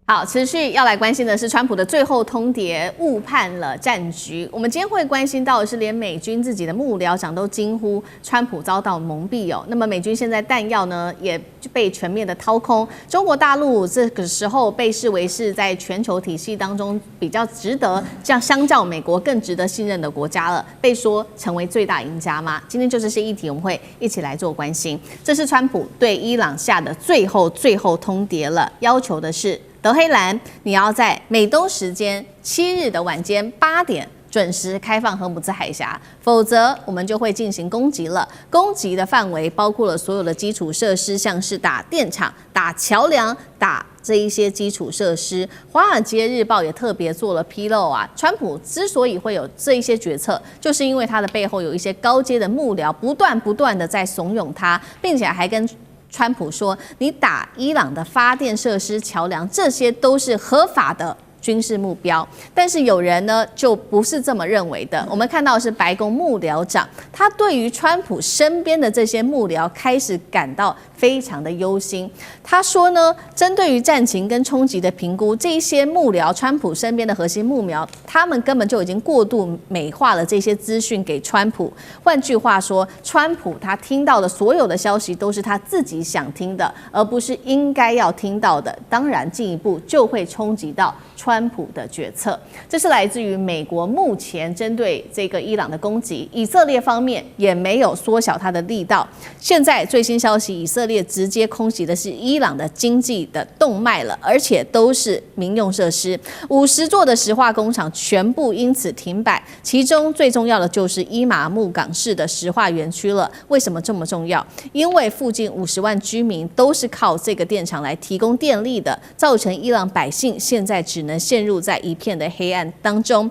好，持續要來關心的是川普的最後通牒誤判了戰局。我們今天會關心到的是，連美軍自己的幕僚長都驚呼川普遭到蒙蔽哦。那麼美軍現在彈藥呢也被全面的掏空。中國大陸這個時候被視為是在全球體系當中比較值得，相較美國更值得信任的國家了，被說成為最大贏家嗎？今天就這些議題我們會一起來做關心。這是川普對伊朗下的最後通牒了，要求的是，德黑蘭，你要在美東時間7日的晚間8點準時開放荷姆茲海峽，否則我們就會進行攻擊了。攻擊的範圍包括了所有的基礎設施，像是打電廠、打橋梁、打這一些基礎設施。華爾街日報也特別做了披露啊，川普之所以會有這一些決策，就是因為他的背後有一些高階的幕僚不斷的在慫恿他，並且還跟川普說，你打伊朗的發電設施、橋梁，這些都是合法的軍事目標。但是有人呢就不是這麼認為的。我們看到的是白宮幕僚長，他對於川普身邊的這些幕僚開始感到非常的憂心。他說呢，針對於戰情跟衝擊的評估，這些幕僚，川普身邊的核心幕僚，他們根本就已經過度美化了這些資訊給川普。換句話說，川普他聽到的所有的消息都是他自己想聽的，而不是應該要听到的。當然，進一步就會衝擊到川普的決策。這是來自於美國目前針對這個伊朗的攻擊，以色列方面也沒有縮小他的力道。現在最新消息，以色列直接空襲的是伊朗的經濟的動脈了，而且都是民用設施，50座的石化工廠全部因此停擺，其中最重要的就是伊瑪目港市的石化園區了。為什麼這麼重要？因為附近50萬居民都是靠這個電廠來提供電力的，造成伊朗百姓現在只能陷入在一片的黑暗當中。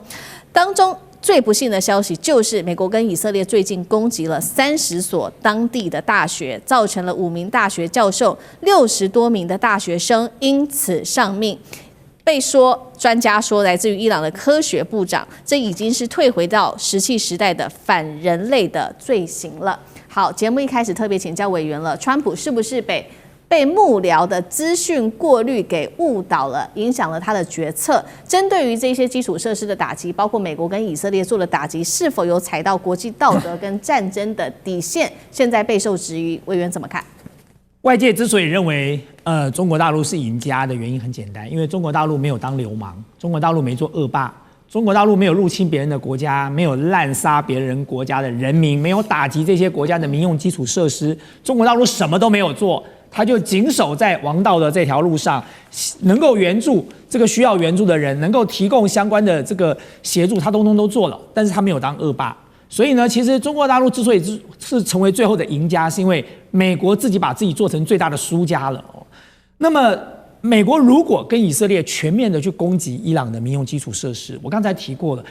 最不幸的消息就是，美國跟以色列最近攻擊了30所當地的大學，造成了5名大學教授、60多名的大學生因此喪命。被說，專家說，來自於伊朗的科學部長，這已經是退回到石器時代的反人類的罪行了。好，節目一開始特別請教委員了，川普是不是被幕僚的資訊過濾給誤導了，影響了他的決策？針對於這些基礎設施的打擊，包括美國跟以色列做的打擊，是否有踩到國際道德跟戰爭的底線？現在備受質疑，委員怎麼看？外界之所以認為中國大陸是贏家的原因很簡單，因為中國大陸沒有當流氓，中國大陸沒做惡霸，中國大陸沒有入侵別人的國家，沒有濫殺別人國家的人民，沒有打擊這些國家的民用基礎設施，中國大陸什麼都沒有做。他就謹守在王道的這條路上，能夠援助這個需要援助的人，能夠提供相關的這個協助，他通通都做了。但是他沒有當惡霸，所以呢，其實中國大陸之所以是成為最後的贏家，是因為美國自己把自己做成最大的輸家了。那麼，美國如果跟以色列全面的去攻擊伊朗的民用基礎設施，我剛才提過了。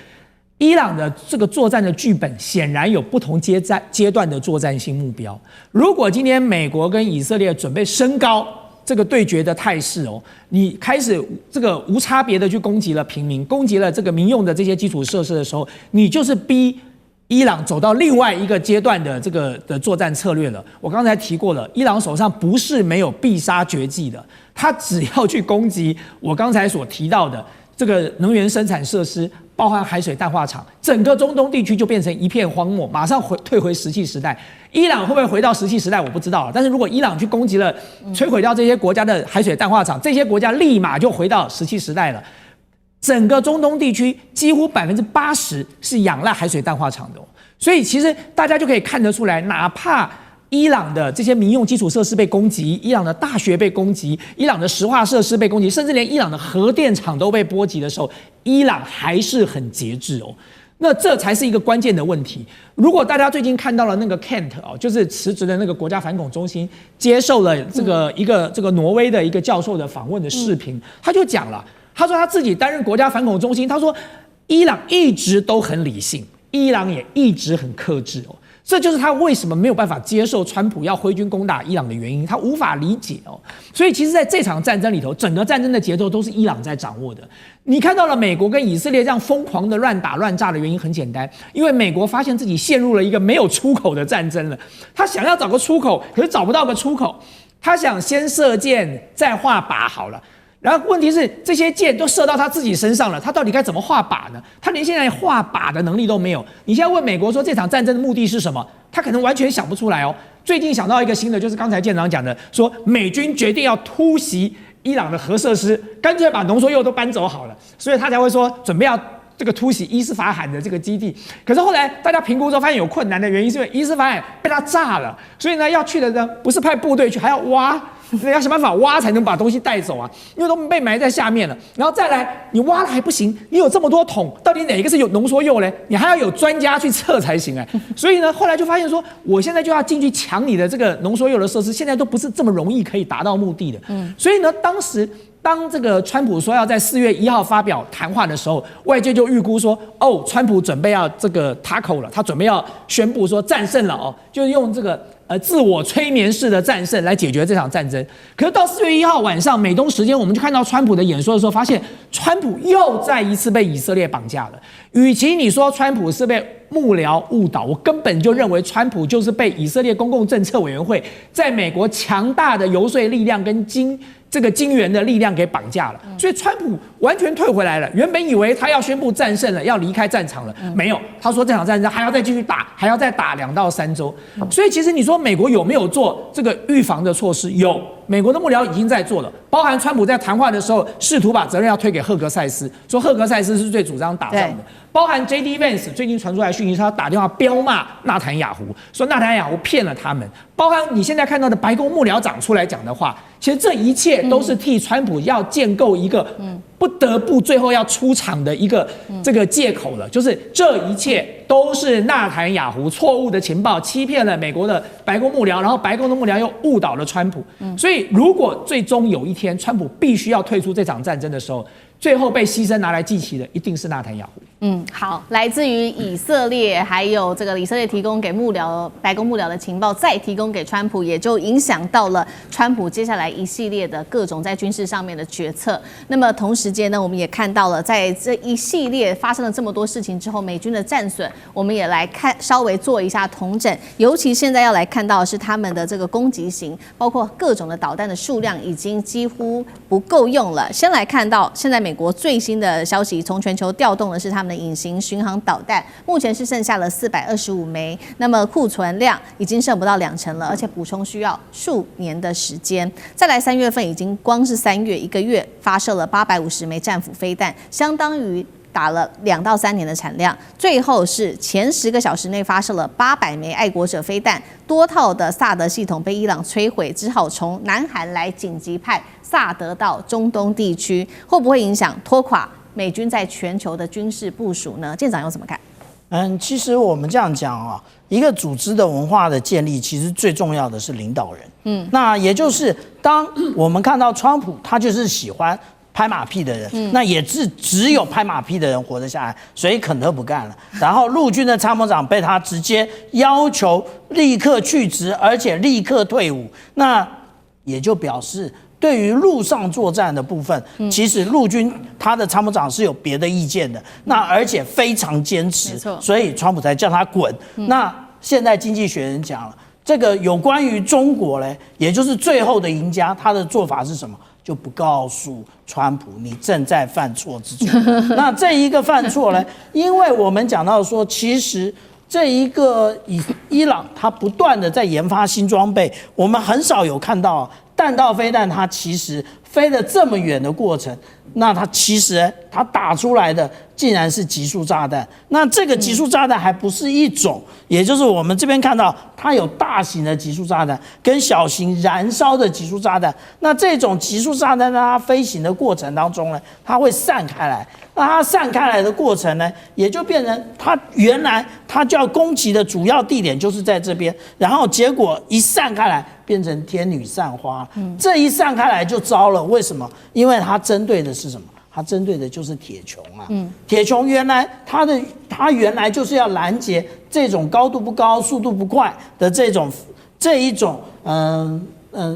伊朗的這個作戰的劇本顯然有不同階段的作戰性目標。如果今天美國跟以色列準備升高這個對決的態勢哦，你開始這個無差別的去攻擊了平民，攻擊了這個民用的這些基礎設施的時候，你就是逼伊朗走到另外一個階段的這個的作戰策略了。我剛才提過了，伊朗手上不是沒有必殺絕技的，他只要去攻擊我剛才所提到的這個能源生產設施，包含海水淡化廠，整個中東地區就變成一片荒漠，馬上退回石器時代。伊朗会不會回到石器時代，我不知道。但是如果伊朗去攻擊了，摧毀掉這些國家的海水淡化廠，這些國家立馬就回到石器時代了。整個中東地區幾乎80%是仰賴海水淡化廠的，所以其實大家就可以看得出來，哪怕伊朗的這些民用基礎設施被攻擊，伊朗的大學被攻擊，伊朗的石化設施被攻擊，甚至連伊朗的核電廠都被波及的時候，伊朗還是很節制哦。那這才是一個關鍵的問題。如果大家最近看到了那個 Kent 哦，就是辭職的那個國家反恐中心接受了這個挪威的一個教授的訪問的視頻，他就講了，他說他自己擔任國家反恐中心，他說伊朗一直都很理性，伊朗也一直很克制哦。這就是他為什麼沒有辦法接受川普要揮軍攻打伊朗的原因，他無法理解哦。所以其實在這場戰爭裡頭，整個戰爭的節奏都是伊朗在掌握的。你看到了美國跟以色列這樣瘋狂的亂打亂炸的原因很簡單，因為美國發現自己陷入了一個沒有出口的戰爭了，他想要找個出口，可是找不到個出口，他想先射箭再畫靶好了。然後問題是這些箭都射到他自己身上了，他到底該怎麼畫靶呢？他連現在畫靶的能力都沒有。你現在問美國說這場戰爭的目的是什麼，他可能完全想不出來哦。最近想到一個新的，就是剛才艦長講的，說美軍決定要突襲伊朗的核設施，乾脆把濃縮鈾都搬走好了，所以他才會說準備要這個突襲伊斯法罕的這個基地。可是後來大家評估之後發現有困難的原因，是因為伊斯法罕被他炸了，所以呢要去的呢不是派部隊去，還要挖。要想辦法挖才能把東西帶走啊，因為都被埋在下面了。然後再來，你挖了還不行，你有這麼多桶，到底哪一個是有濃縮鈾嘞？你還要有專家去測才行哎。所以呢，後來就發現說，我現在就要進去搶你的這個濃縮鈾的設施，現在都不是這麼容易可以達到目的的。所以呢，當這個川普說要在4月1號發表談話的時候，外界就預估說，哦，川普準備要這個 tackle 了，他準備要宣布說戰勝了哦，就是用這個自我催眠式的戰勝來解決這場戰爭。可是到4月1號晚上美東時間，我們就看到川普的演說的時候，發現川普又再一次被以色列綁架了。與其你說川普是被幕僚誤導，我根本就認為川普就是被以色列公共政策委員會在美國強大的游說力量跟這個金援的力量給綁架了，所以川普完全退回來了。原本以為他要宣布戰勝了，要離開戰場了，沒有，他說這場戰爭還要再繼續打，還要再打2到3週。所以其實你說美國有沒有做這個預防的措施？有，美國的幕僚已經在做了，包含川普在談話的時候試圖把責任要推給赫格塞斯，說赫格塞斯是最主張打仗的。包含 J.D. Vance 最近傳出來訊息，他打電話飆罵納坦雅胡，說納坦雅胡騙了他們。包含你現在看到的白宮幕僚長出來講的話，其實這一切都是替川普要建構一個不得不最後要出場的一個這個借口了，就是這一切都是納坦雅胡錯誤的情報欺騙了美國的白宮幕僚，然後白宮的幕僚又誤導了川普。所以如果最終有一天川普必須要退出這場戰爭的時候，最後被犧牲拿來祭旗的一定是納坦雅胡。好，來自於以色列，還有這個以色列提供給白宮幕僚的情報，再提供給川普，也就影響到了川普接下來一系列的各種在軍事上面的決策。那麼同時間呢，我們也看到了，在這一系列發生了這麼多事情之後，美軍的戰損，我們也來看稍微做一下統整。尤其現在要來看到的是他們的這個攻擊型，包括各種的導彈的數量已經幾乎不夠用了。先來看到現在美國最新的消息，從全球調動的是他們的隱形巡航導彈，目前是剩下了425枚，那麼庫存量已經剩不到2成了，而且補充需要數年的時間。再來3月份已經光是3月1個月發射了850枚戰斧飛彈，相當於打了2到3年的產量。最後是前10個小時內發射了800枚愛國者飛彈，多套的薩德系統被伊朗摧毀，只好從南韓來緊急派薩德到中東地區，會不會影響拖垮美軍在全球的軍事部署呢？艦長又怎麼看？其實我們這樣講啊，一個組織的文化的建立，其實最重要的是領導人。那也就是當我們看到川普，他就是喜歡拍馬屁的人，那也是只有拍馬屁的人活得下來，所以肯特不幹了。然後陸軍的參謀長被他直接要求立刻去職，而且立刻退伍，那也就表示，對於陸上作戰的部分，其實陸軍他的參謀長是有別的意見的，那而且非常堅持，所以川普才叫他滾。那現在經濟學人講了，這個有關於中國嘞，也就是最後的贏家，他的做法是什麼？就不告訴川普你正在犯錯之中。那這一個犯錯呢，因為我們講到說，其實這一個伊朗它不斷的在研發新裝備，我們很少有看到彈道飛彈它其實飛了這麼遠的過程，那它其實它打出來的竟然是集束炸彈。那這個集束炸彈還不是一種，也就是我們這邊看到它有大型的集束炸彈跟小型燃燒的集束炸彈。那這種集束炸彈在它飛行的過程當中呢，它會散開來。那它散開來的過程呢，也就變成它原來它就要攻擊的主要地點就是在這邊，然後結果一散開來變成天女散花。這一散開來就糟了。為什麼？因為它針對的是什麼？它針對的就是鐵穹啊。鐵穹原來它原來就是要攔截這種高度不高、速度不快的這一種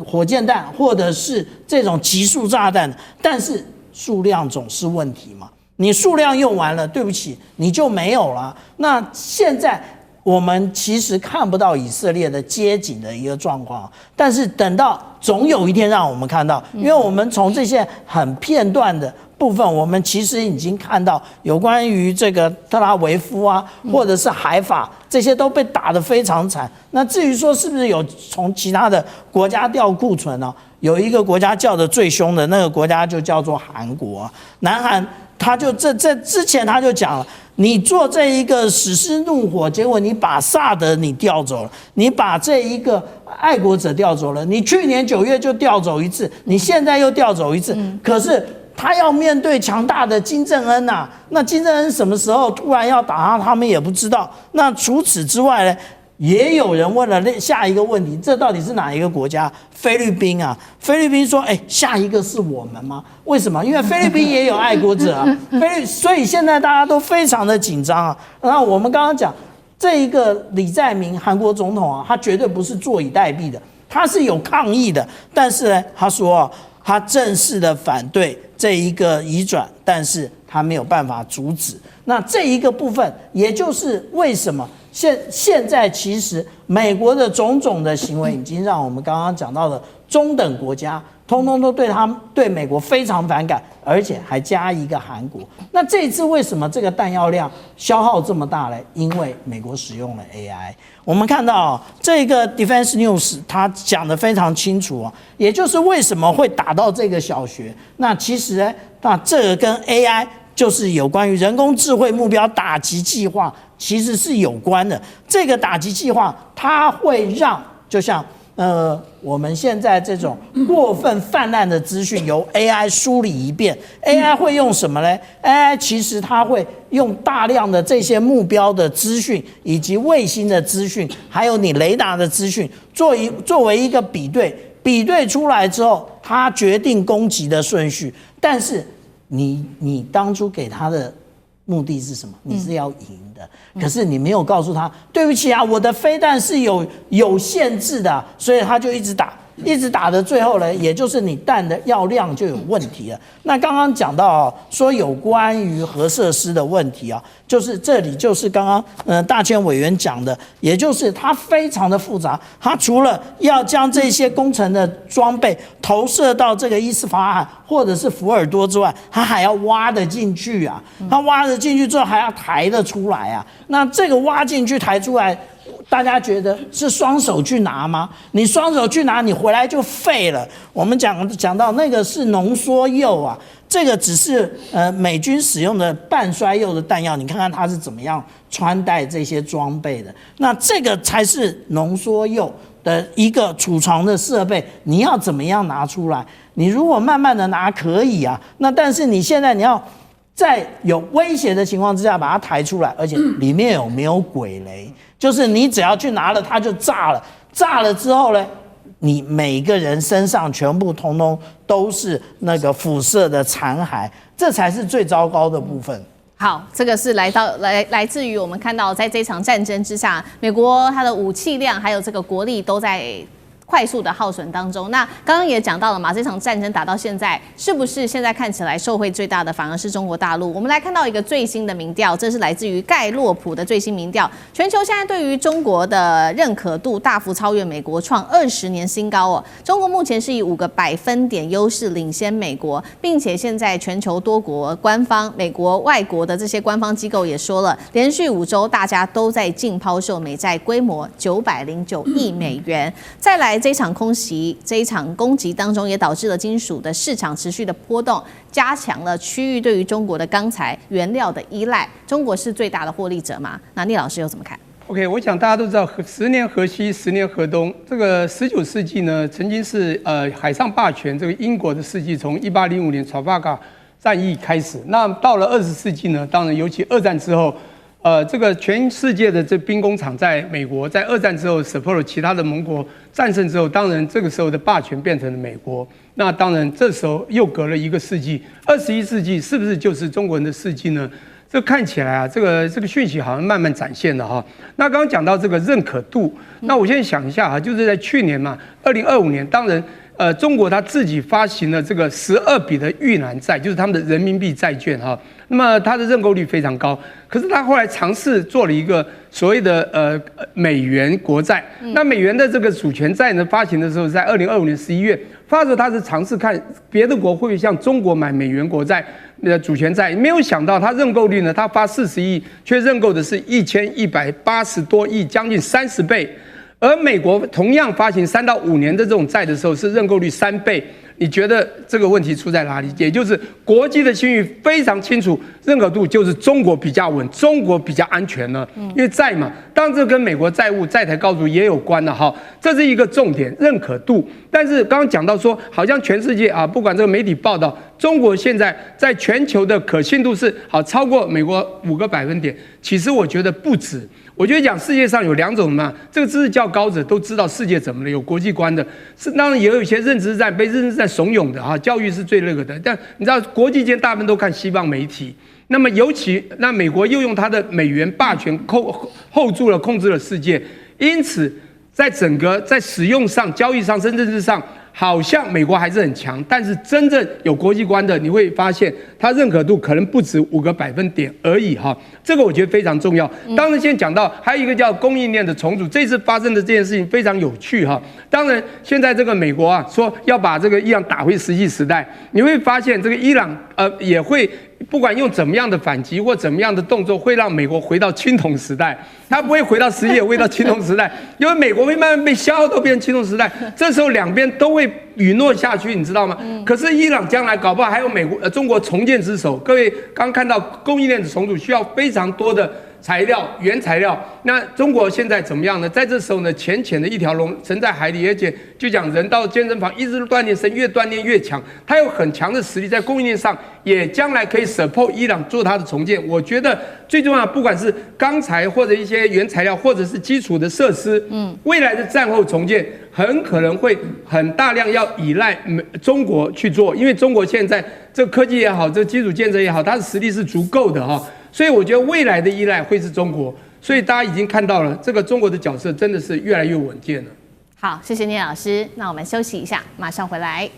火箭彈或者是這種集束炸彈，但是數量總是問題嘛。你數量用完了，對不起，你就沒有了。那現在我們其實看不到以色列的街景的一個狀況，但是等到總有一天讓我們看到，因為我們從這些很片段的部分，我們其實已經看到有關於這個特拉維夫啊，或者是海法這些都被打得非常慘。那至於說是不是有從其他的國家調庫存呢？有一個國家叫的最兇的那個國家就叫做韓國啊，南韓他就這之前他就講了，你做這一個史詩怒火，結果你把薩德你調走了，你把這一個愛國者調走了，你去年9月就調走一次，你現在又調走一次，可是他要面對強大的金正恩吶，那金正恩什麼時候突然要打他，他們也不知道。那除此之外呢，也有人問了下一個問題，這到底是哪一個国家？菲律賓啊，菲律賓說，下一個是我們嗎？為什麼？因為菲律賓也有愛國者啊，所以現在大家都非常的緊張啊。那我們剛剛講這一個李在明韓國總統啊，他絕對不是坐以待斃的，他是有抗議的，但是呢，他說啊，他正式的反對這一個移轉，但是他沒有辦法阻止。那這一個部分，也就是為什麼現在其實美國的種種的行為，已經讓我們剛剛講到的中等國家，通通都對美國非常反感，而且還加一個韓國。那這一次為什麼這個彈藥量消耗這麼大呢？因為美國使用了 AI。我們看到這個 Defense News 它講得非常清楚啊，也就是為什麼會打到這個小學。那其實呢，那這個跟 AI 就是有關於人工智慧目標打擊計劃，其實是有關的。這個打擊計劃，它會讓就像我們現在這種過分泛濫的資訊由 AI 梳理一遍。AI 會用什麼呢？ AI 其實它會用大量的這些目標的資訊，以及衛星的資訊，還有你雷達的資訊，作為一個比對出來之後，它決定攻擊的順序。但是你當初給他的目的是什麼？你是要贏的，可是你沒有告訴他，對不起啊，我的飛彈是有限制的，所以他就一直打的最後呢，也就是你彈的藥量就有問題了。那剛剛講到說有關於核設施的問題啊，就是這裡就是剛剛大千委員講的，也就是它非常的複雜。它除了要將這些工程的裝備投射到這個伊斯法罕或者是福爾多之外，它還要挖得進去啊。它挖得進去之後還要抬得出來啊。那這個挖進去抬出來，大家覺得是雙手去拿嗎？你雙手去拿，你回來就廢了。我們講到那個是濃縮鈾啊，這個只是美軍使用的半衰鈾的彈藥，你看看它是怎麼樣穿戴這些裝備的。那這個才是濃縮鈾的一個儲藏的設備，你要怎麼樣拿出來？你如果慢慢的拿可以啊，那但是你現在你要在有威脅的情況之下把它抬出來，而且裡面有沒有軌雷？就是你只要去拿了，它就炸了。炸了之後呢，你每個人身上全部通通都是那個輻射的殘骸，這才是最糟糕的部分。好，這個是來自於我們看到，在這場戰爭之下，美國它的武器量還有這個國力都在快速的耗損當中。那剛剛也講到了嘛，這場戰爭打到現在，是不是現在看起来受惠最大的反而是中國大陸？我們來看到一個最新的民調，這是來自於蓋洛普的最新民調，全球現在對於中國的認可度大幅超越美國，創20年新高哦。中國目前是以5個百分點優勢領先美國，並且現在全球多國官方、美國外國的這些官方機構也說了，連續5週大家都在淨拋售美債，規模909億美元。再來。這一場空襲，這一場攻擊當中，也導致了金屬的市場持續的波動，加強了區域對於中國的鋼材原料的依賴。中國是最大的獲利者嗎？那聶老師又怎麼看 ？OK， 我想大家都知道，10年河西，10年河東。這個19世紀呢，曾經是海上霸權這個英國的世紀，從1805年查法卡戰役開始。那到了20世紀呢，當然尤其二戰之後。這個全世界的這兵工廠在美國，在二戰之後 support 其他的盟國戰勝之後，當然這個時候的霸權變成了美國。那當然這時候又隔了一個世紀，21世紀是不是就是中國人的世紀呢？這看起來啊，這個訊息好像慢慢展現了哈。那剛剛講到這個認可度，那我現在想一下哈，就是在去年嘛，2025年，當然中國它自己發行了這個12筆的豫南債，就是他們的人民幣債券哈。那麼它的認購率非常高，可是它後來嘗試做了一個所謂的美元國債。那美元的這個主權債呢，發行的時候在2025年11月發的時候，它是嘗試看別的國會不會向中國買美元國債的主權債，沒有想到它認購率呢，它發40億，卻認購的是1180多億，將近30倍。而美國同樣發行3到5年的這種債的時候，是認購率3倍。你覺得這個問題出在哪裡？也就是國際的信譽非常清楚，認可度就是中國比較穩，中國比較安全呢。因為債嘛，當然這跟美國債務債台高築也有關了哈，這是一個重點，認可度。但是剛剛講到說，好像全世界啊，不管這個媒體報道，中國現在在全球的可信度是好超過美國5個百分點。其實我覺得不止。我覺得講世界上有2種嘛，這個知識較高者都知道世界怎麼了，有國際觀的，是當然也有一些認知戰被認知戰慫恿的啊，教育是最那個的。但你知道國際間大部分都看西方媒體，那麼尤其那美國又用它的美元霸權hold住了控制了世界，因此在整個在使用上、交易上、甚至政治上，好像美國還是很強，但是真正有國際觀的，你會發現它認可度可能不止5個百分點而已哈。這個我覺得非常重要。當然，現在講到還有一個叫供應鏈的重組，這次發生的這件事情非常有趣哈。當然，現在這個美國啊說要把這個伊朗打回石器時代，你會發現這個伊朗也會。不管用怎麼樣的反擊或怎麼樣的動作，會讓美國回到青銅時代。它不會回到石器，也會到青銅時代，因為美國會慢慢被消耗到變成青銅時代。這時候兩邊都會允諾下去，你知道嗎？可是伊朗將來搞不好還有中國重建之手。各位剛看到供應鏈的重組需要非常多的材料、原材料。那中國現在怎麼樣呢？在這時候呢，淺淺的一條龍沉在海裡，而且就講人到健身房一直鍛鍊身，越鍛鍊越強。它有很強的實力，在供應鏈上也將來可以 support 伊朗做它的重建。我覺得最重要，不管是鋼材或者一些原材料，或者是基礎的設施，未來的戰後重建很可能會很大量要依賴中國去做，因為中國現在這科技也好，這基礎建設也好，它的實力是足夠的哈。所以我覺得未來的依賴會是中國，所以大家已經看到了這個中國的角色真的是越來越穩健了。好，謝謝聶老師，那我們休息一下，馬上回來。